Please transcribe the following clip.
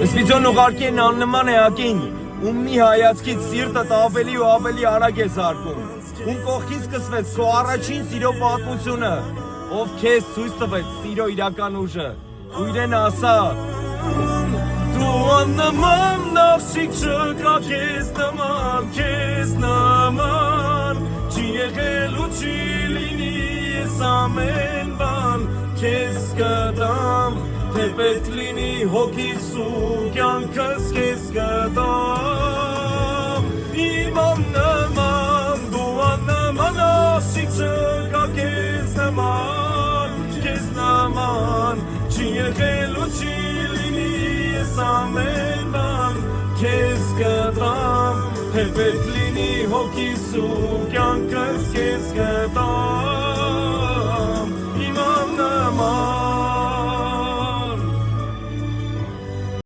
Սպիցոն ուղարկի են աննման է ակին, ում մի հայացքից սիրտդ ավելի ու ավելի արագ է զարկում, ում կողքին սկսվեց քո առաջին սիրո պատմությունը, ով քեզ ցույց տվեց սիրո իրական ուժը, ու իրեն ասա. Դու աննման աղջիկ չկա քեզ նման, չի եղել ու չի լինի ես ամեն բան, քեզ կտամ, թե պետք լինի հոգիս ու կյանքս քեզ կտամ, իմ աննման, դու աննման աղջիկ չկա քեզ նման, չի եղել ու չի լինի ես ամեն բան, քեզ կտամ, թե պետք լինի հոգիս ու կյանքս քեզ կտամ.